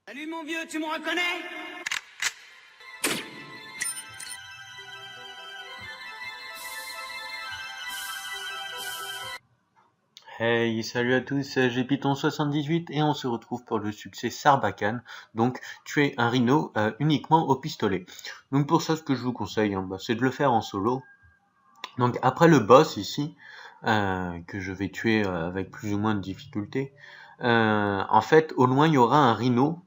Salut mon vieux, tu me reconnais? Hey, salut à tous, j'ai Python78 et on se retrouve pour le succès Sarbacane, donc tuer un rhino uniquement au pistolet. Donc pour ça, ce que je vous conseille, c'est de le faire en solo. Donc après le boss ici, que je vais tuer avec plus ou moins de difficulté, en fait au loin il y aura un rhino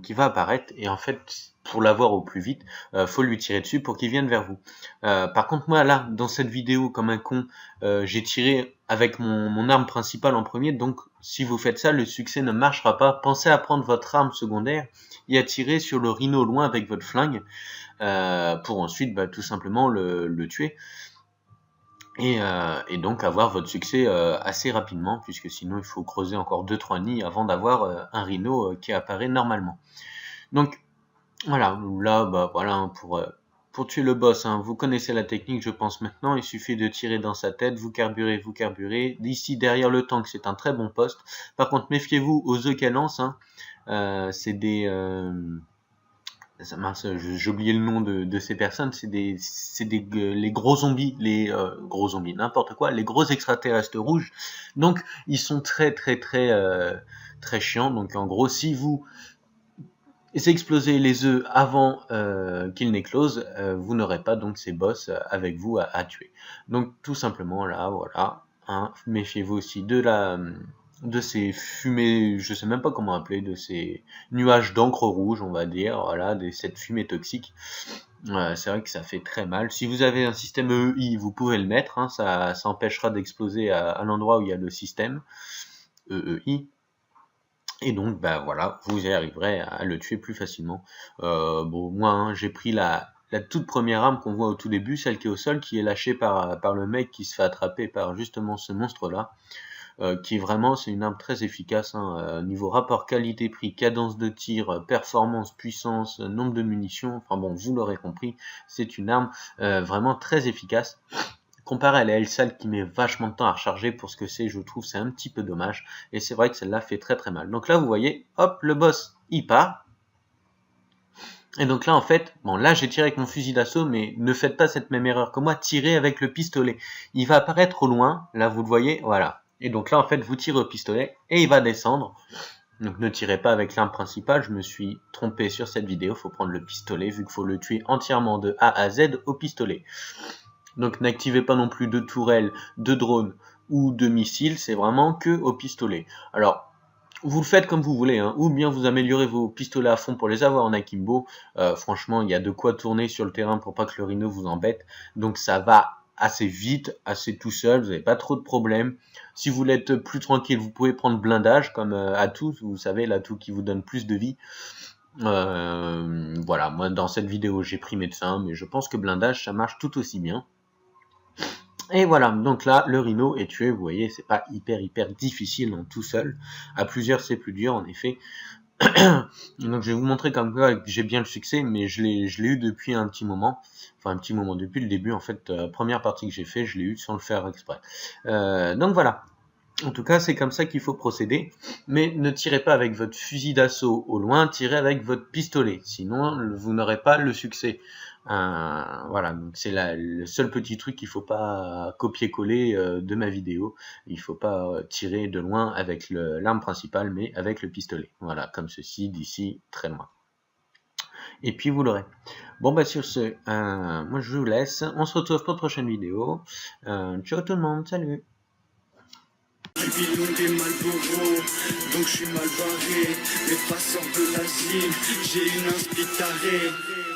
qui va apparaître et en fait pour l'avoir au plus vite, faut lui tirer dessus pour qu'il vienne vers vous. Par contre moi là dans cette vidéo comme un con, j'ai tiré avec mon arme principale en premier, donc si vous faites ça le succès ne marchera pas. Pensez à prendre votre arme secondaire et à tirer sur le rhino au loin avec votre flingue pour ensuite tout simplement le tuer. Et donc avoir votre succès assez rapidement, puisque sinon il faut creuser encore 2-3 nids avant d'avoir un rhino qui apparaît normalement. Donc voilà, là voilà pour tuer le boss, vous connaissez la technique je pense maintenant, il suffit de tirer dans sa tête, vous carburez. D'ici derrière le tank c'est un très bon poste. Par contre méfiez-vous aux œufs qu'elle lance, c'est des... j'ai oublié le nom de ces personnes, c'est les gros zombies, gros zombies, n'importe quoi, les gros extraterrestres rouges. Donc ils sont très très chiants. Donc en gros, si vous explosez les œufs avant qu'ils n'éclosent, vous n'aurez pas donc ces boss avec vous à tuer. Donc tout simplement là, voilà, méfiez-vous aussi de ces fumées, je sais même pas comment appeler, de ces nuages d'encre rouge, on va dire, voilà, cette fumée toxique. C'est vrai que ça fait très mal. Si vous avez un système EEI, vous pouvez le mettre, ça empêchera d'exploser à l'endroit où il y a le système EEI. Et donc, voilà, vous y arriverez à le tuer plus facilement. Moi, j'ai pris la toute première arme qu'on voit au tout début, celle qui est au sol, qui est lâchée par le mec qui se fait attraper par justement ce monstre-là. Qui est vraiment, c'est une arme très efficace, niveau rapport qualité-prix, cadence de tir, performance, puissance, nombre de munitions, enfin bon, vous l'aurez compris, c'est une arme vraiment très efficace. Comparé à la Hellsal qui met vachement de temps à recharger pour ce que c'est, je trouve c'est un petit peu dommage, et c'est vrai que celle-là fait très très mal. Donc là vous voyez, hop, le boss il part, et donc là en fait, bon là j'ai tiré avec mon fusil d'assaut, mais ne faites pas cette même erreur que moi, tirez avec le pistolet. Il va apparaître au loin, là vous le voyez, voilà. Et donc là en fait vous tirez au pistolet, et il va descendre. Donc ne tirez pas avec l'arme principale, je me suis trompé sur cette vidéo, faut prendre le pistolet, vu qu'il faut le tuer entièrement de A à Z au pistolet. Donc n'activez pas non plus de tourelles, de drones ou de missiles, c'est vraiment que au pistolet. Alors, vous le faites comme vous voulez, ou bien vous améliorez vos pistolets à fond pour les avoir en akimbo. Franchement, il y a de quoi tourner sur le terrain pour pas que le rhino vous embête. Donc ça va assez vite, assez tout seul, vous n'avez pas trop de problèmes. Si vous voulez être plus tranquille, vous pouvez prendre blindage comme atout, vous savez, l'atout qui vous donne plus de vie. Voilà, moi dans cette vidéo j'ai pris médecin, mais je pense que blindage ça marche tout aussi bien. Et voilà, donc là, le rhino est tué, vous voyez, c'est pas hyper difficile tout seul. À plusieurs, c'est plus dur, en effet. Donc je vais vous montrer comme quoi j'ai bien le succès, mais je l'ai eu depuis un petit moment. Enfin, un petit moment, depuis le début, en fait, la première partie que j'ai fait, je l'ai eu sans le faire exprès. Donc voilà. En tout cas, c'est comme ça qu'il faut procéder. Mais ne tirez pas avec votre fusil d'assaut au loin, tirez avec votre pistolet. Sinon, vous n'aurez pas le succès. Voilà, donc c'est le seul petit truc qu'il faut pas copier-coller de ma vidéo. Il faut pas tirer de loin avec l'arme principale, mais avec le pistolet. Voilà, comme ceci, d'ici, très loin. Et puis vous l'aurez. Bon sur ce, moi je vous laisse. On se retrouve pour une prochaine vidéo. Ciao tout le monde, salut. Des Malboro, donc je suis mal barré. Les passeurs de l'asile, j'ai une inspitarée.